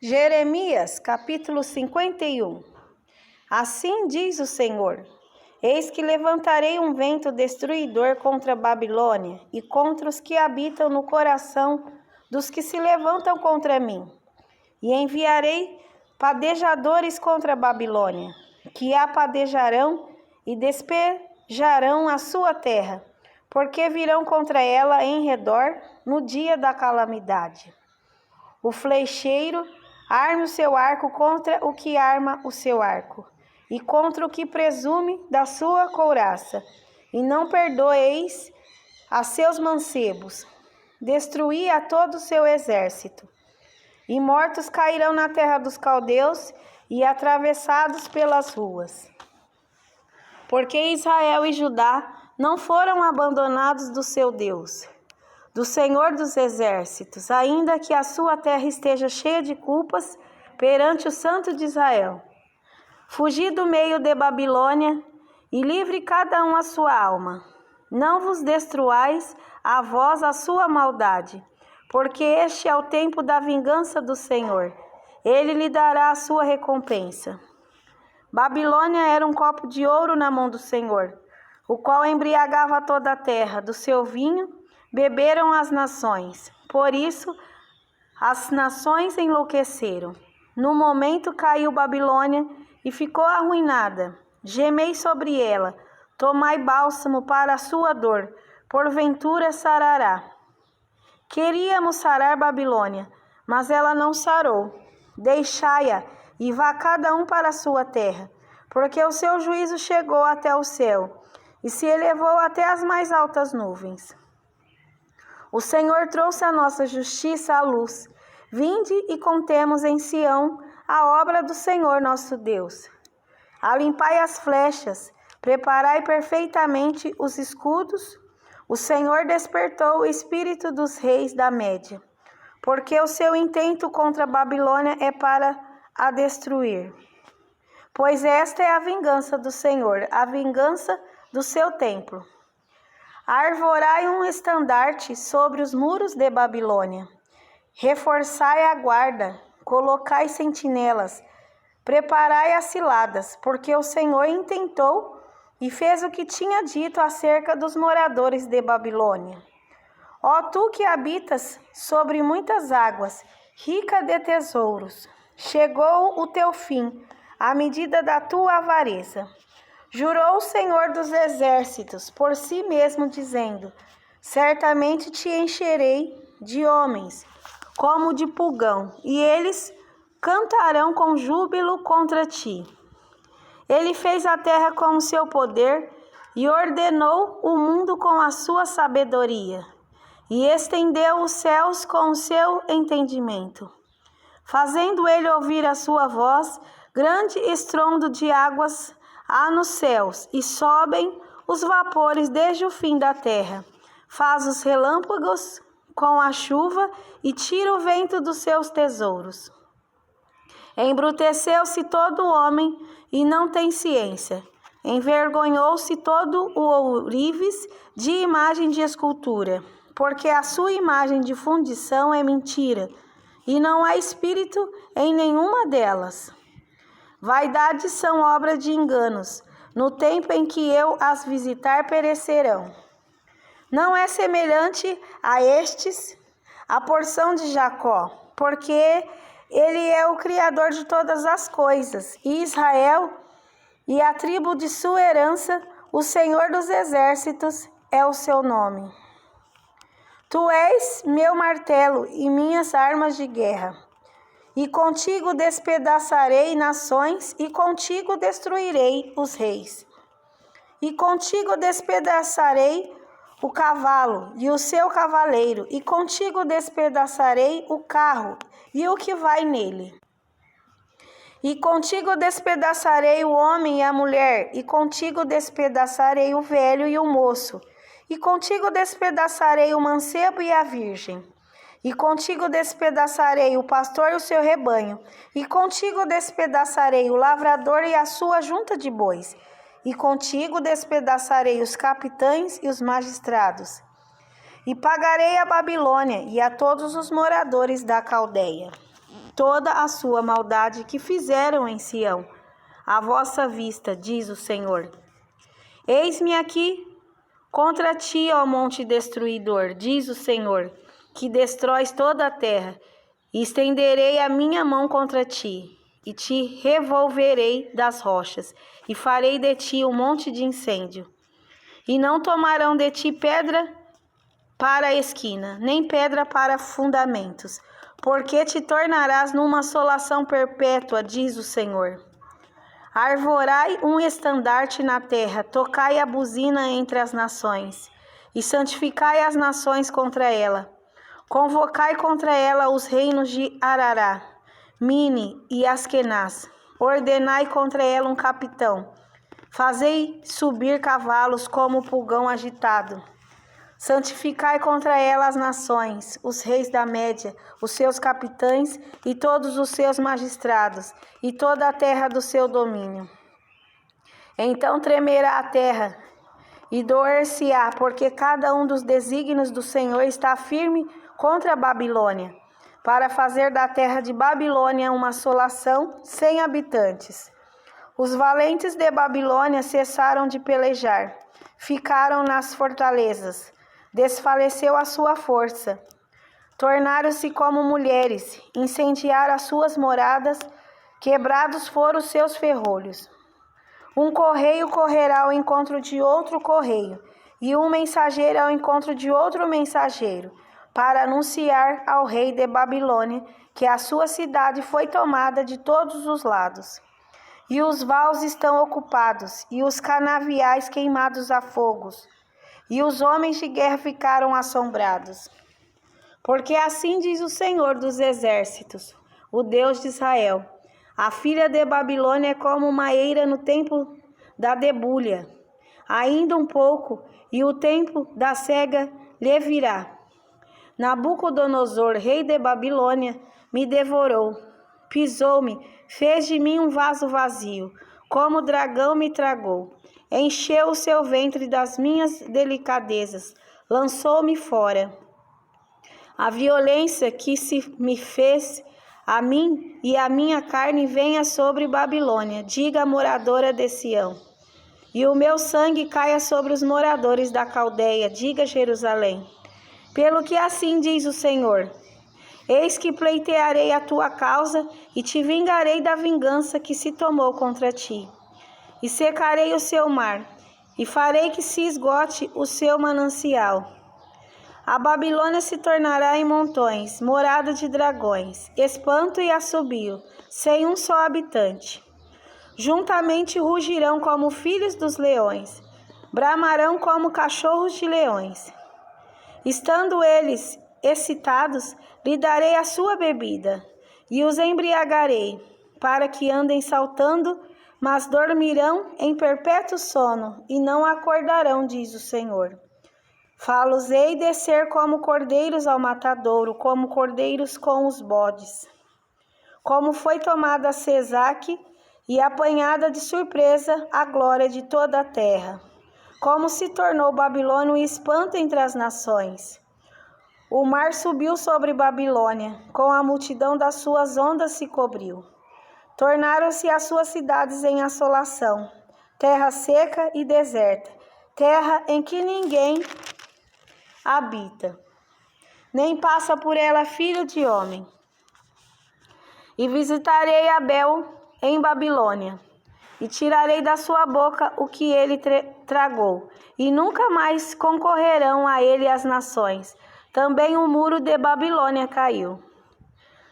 Jeremias, capítulo 51. Assim diz o Senhor: Eis que levantarei um vento destruidor contra a Babilônia e contra os que habitam no coração dos que se levantam contra mim. E enviarei padejadores contra a Babilônia, que a padejarão e despejarão a sua terra, porque virão contra ela em redor no dia da calamidade. O flecheiro arme o seu arco contra o que arma o seu arco, e contra o que presume da sua couraça, e não perdoeis a seus mancebos. Destruí a todo o seu exército. E mortos cairão na terra dos caldeus e atravessados pelas ruas. Porque Israel e Judá não foram abandonados do seu Deus, do Senhor dos exércitos, ainda que a sua terra esteja cheia de culpas perante o Santo de Israel. Fugi do meio de Babilônia e livre cada um a sua alma. Não vos destruais a vós a sua maldade, porque este é o tempo da vingança do Senhor. Ele lhe dará a sua recompensa. Babilônia era um copo de ouro na mão do Senhor, o qual embriagava toda a terra. Do seu vinho beberam as nações. Por isso, as nações enlouqueceram. No momento caiu Babilônia e ficou arruinada. Gemei sobre ela. Tomai bálsamo para a sua dor. Porventura sarará. Queríamos sarar Babilônia, mas ela não sarou. Deixai-a e vá cada um para a sua terra, porque o seu juízo chegou até o céu e se elevou até as mais altas nuvens. O Senhor trouxe a nossa justiça à luz. Vinde e contemos em Sião a obra do Senhor nosso Deus. Alimpai as flechas, preparai perfeitamente os escudos. O Senhor despertou o espírito dos reis da Média, porque o seu intento contra a Babilônia é para a destruir. Pois esta é a vingança do Senhor, a vingança do seu templo. Arvorai um estandarte sobre os muros de Babilônia. Reforçai a guarda, colocai sentinelas, preparai as ciladas, porque o Senhor intentou e fez o que tinha dito acerca dos moradores de Babilônia. Ó tu que habitas sobre muitas águas, rica de tesouros, chegou o teu fim, à medida da tua avareza. Jurou o Senhor dos exércitos por si mesmo, dizendo: certamente te encherei de homens, como de pulgão, e eles cantarão com júbilo contra ti. Ele fez a terra com o seu poder e ordenou o mundo com a sua sabedoria, e estendeu os céus com o seu entendimento. Fazendo ele ouvir a sua voz, grande estrondo de águas há nos céus, e sobem os vapores desde o fim da terra. Faz os relâmpagos com a chuva e tira o vento dos seus tesouros. Embruteceu-se todo o homem e não tem ciência. Envergonhou-se todo o ourives de imagem de escultura, porque a sua imagem de fundição é mentira, e não há espírito em nenhuma delas. Vaidades são obra de enganos. No tempo em que eu as visitar, perecerão. Não é semelhante a estes a porção de Jacó, porque ele é o Criador de todas as coisas, e Israel e a tribo de sua herança, o Senhor dos exércitos é o seu nome. Tu és meu martelo e minhas armas de guerra. E contigo despedaçarei nações, e contigo destruirei os reis. E contigo despedaçarei o cavalo e o seu cavaleiro, e contigo despedaçarei o carro e o que vai nele. E contigo despedaçarei o homem e a mulher, e contigo despedaçarei o velho e o moço, e contigo despedaçarei o mancebo e a virgem. E contigo despedaçarei o pastor e o seu rebanho, e contigo despedaçarei o lavrador e a sua junta de bois, e contigo despedaçarei os capitães e os magistrados. E pagarei a Babilônia e a todos os moradores da Caldeia. toda a sua maldade que fizeram em Sião, à vossa vista, diz o Senhor. Eis-me aqui contra ti, ó monte destruidor, diz o Senhor, que destróis toda a terra, e estenderei a minha mão contra ti, e te revolverei das rochas, e farei de ti um monte de incêndio. E não tomarão de ti pedra para a esquina, nem pedra para fundamentos, porque te tornarás numa assolação perpétua, diz o Senhor. Arvorai um estandarte na terra, tocai a buzina entre as nações, e santificai as nações contra ela. Convocai contra ela os reinos de Arará, Mine e Askenaz. Ordenai contra ela um capitão. Fazei subir cavalos como pulgão agitado. Santificai contra ela as nações, os reis da Média, os seus capitães e todos os seus magistrados, e toda a terra do seu domínio. Então tremerá a terra e doer-se-á, porque cada um dos desígnios do Senhor está firme contra a Babilônia, para fazer da terra de Babilônia uma assolação sem habitantes. Os valentes de Babilônia cessaram de pelejar, ficaram nas fortalezas, desfaleceu a sua força. Tornaram-se como mulheres, incendiaram as suas moradas, quebrados foram os seus ferrolhos. Um correio correrá ao encontro de outro correio, e um mensageiro ao encontro de outro mensageiro, para anunciar ao rei de Babilônia que a sua cidade foi tomada de todos os lados. E os vaus estão ocupados, e os canaviais queimados a fogos, e os homens de guerra ficaram assombrados. Porque assim diz o Senhor dos exércitos, o Deus de Israel: a filha de Babilônia é como uma eira no tempo da debulha. Ainda um pouco, e o tempo da cega lhe virá. Nabucodonosor, rei de Babilônia, me devorou, pisou-me, fez de mim um vaso vazio, como o dragão me tragou. Encheu o seu ventre das minhas delicadezas, lançou-me fora. A violência que se me fez a mim e a minha carne venha sobre Babilônia, diga a moradora de Sião. E o meu sangue caia sobre os moradores da Caldeia, diga Jerusalém. Pelo que assim diz o Senhor: eis que pleitearei a tua causa e te vingarei da vingança que se tomou contra ti. E secarei o seu mar, e farei que se esgote o seu manancial. A Babilônia se tornará em montões, morada de dragões, espanto e assobio, sem um só habitante. Juntamente rugirão como filhos dos leões, bramarão como cachorros de leões. Estando eles excitados, lhe darei a sua bebida, e os embriagarei, para que andem saltando, mas dormirão em perpétuo sono, e não acordarão, diz o Senhor. Fá-los-ei descer como cordeiros ao matadouro, como cordeiros com os bodes. Como foi tomada Sesaque e apanhada de surpresa a glória de toda a terra. Como se tornou Babilônia um espanto entre as nações. O mar subiu sobre Babilônia, com a multidão das suas ondas se cobriu. Tornaram-se as suas cidades em assolação, terra seca e deserta, terra em que ninguém habita, nem passa por ela filho de homem. E visitarei Abel em Babilônia, e tirarei da sua boca o que ele tragou, e nunca mais concorrerão a ele as nações. Também o muro de Babilônia caiu.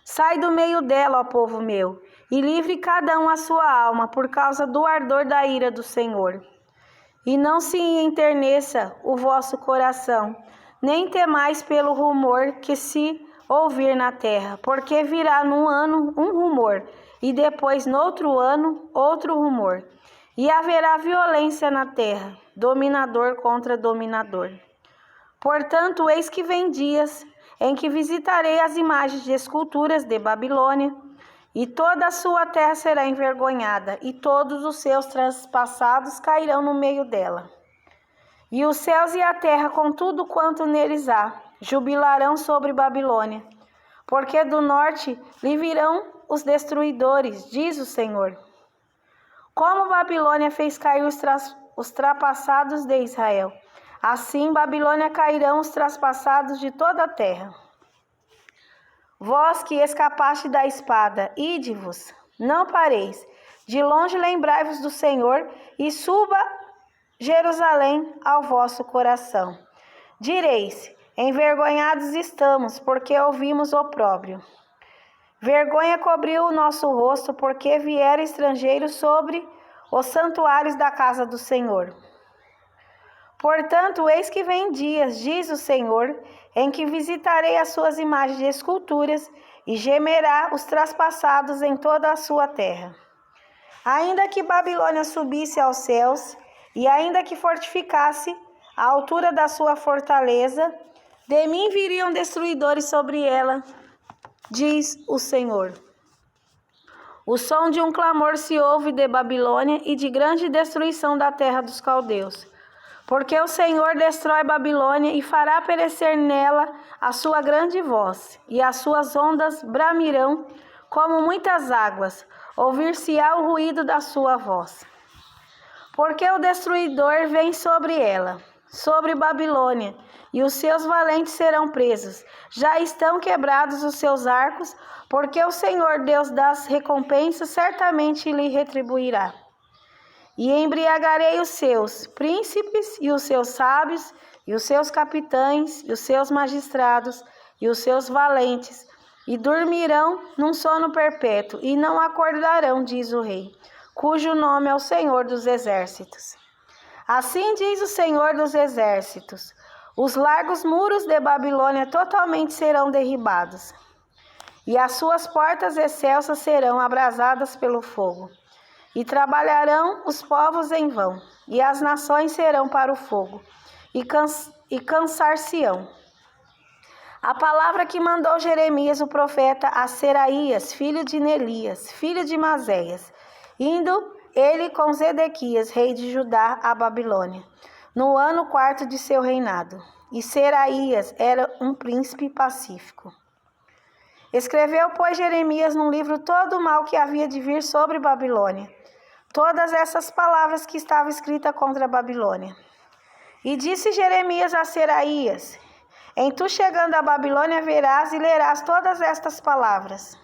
Sai do meio dela, ó povo meu, e livre cada um a sua alma, por causa do ardor da ira do Senhor. E não se enterneça o vosso coração, nem temais pelo rumor que se ouvir na terra, porque virá num ano um rumor, e depois noutro ano outro rumor. E haverá violência na terra, dominador contra dominador. Portanto, eis que vem dias em que visitarei as imagens de esculturas de Babilônia, e toda a sua terra será envergonhada, e todos os seus transpassados cairão no meio dela. E os céus e a terra, com tudo quanto neles há, jubilarão sobre Babilônia, porque do norte lhe virão os destruidores, diz o Senhor. Como Babilônia fez cair os trapassados de Israel, assim Babilônia cairão os traspassados de toda a terra. Vós que escapaste da espada, ide-vos, não pareis. De longe lembrai-vos do Senhor, e suba Jerusalém ao vosso coração. Direis: envergonhados estamos, porque ouvimos opróbrio. Vergonha cobriu o nosso rosto, porque vieram estrangeiros sobre os santuários da casa do Senhor. Portanto, eis que vem dias, diz o Senhor, em que visitarei as suas imagens de esculturas, e gemerá os traspassados em toda a sua terra. Ainda que Babilônia subisse aos céus, e ainda que fortificasse a altura da sua fortaleza, de mim viriam destruidores sobre ela, diz o Senhor. O som de um clamor se ouve de Babilônia e de grande destruição da terra dos caldeus. Porque o Senhor destrói Babilônia e fará perecer nela a sua grande voz, e as suas ondas bramirão como muitas águas, ouvir-se-á o ruído da sua voz. Porque o destruidor vem sobre ela, sobre Babilônia, e os seus valentes serão presos. Já estão quebrados os seus arcos, porque o Senhor Deus das recompensas certamente lhe retribuirá. E embriagarei os seus príncipes, e os seus sábios, e os seus capitães, e os seus magistrados, e os seus valentes, e dormirão num sono perpétuo, e não acordarão, diz o rei, cujo nome é o Senhor dos Exércitos. Assim diz o Senhor dos Exércitos: os largos muros de Babilônia totalmente serão derribados, e as suas portas excelsas serão abrasadas pelo fogo. E trabalharão os povos em vão, e as nações serão para o fogo, e cansar-se-ão. A palavra que mandou Jeremias o profeta a Seraías, filho de Nelias, filho de Maséias, indo ele com Zedequias, rei de Judá, a Babilônia, no ano 4 de seu reinado. E Seraías era um príncipe pacífico. Escreveu, pois, Jeremias num livro todo o mal que havia de vir sobre Babilônia, todas essas palavras que estavam escritas contra a Babilônia. E disse Jeremias a Seraías: em tu chegando a Babilônia verás e lerás todas estas palavras.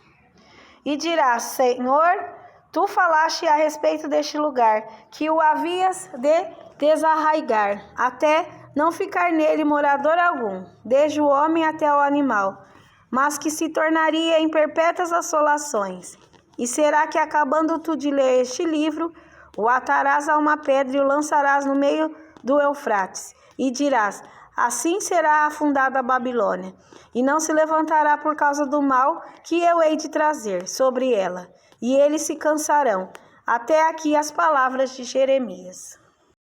E dirás: Senhor, tu falaste a respeito deste lugar, que o havias de desarraigar, até não ficar nele morador algum, desde o homem até o animal, mas que se tornaria em perpétuas assolações. E será que, acabando tu de ler este livro, o atarás a uma pedra e o lançarás no meio do Eufrates, e dirás: assim será afundada a Babilônia, e não se levantará por causa do mal que eu hei de trazer sobre ela, e eles se cansarão. Até aqui as palavras de Jeremias.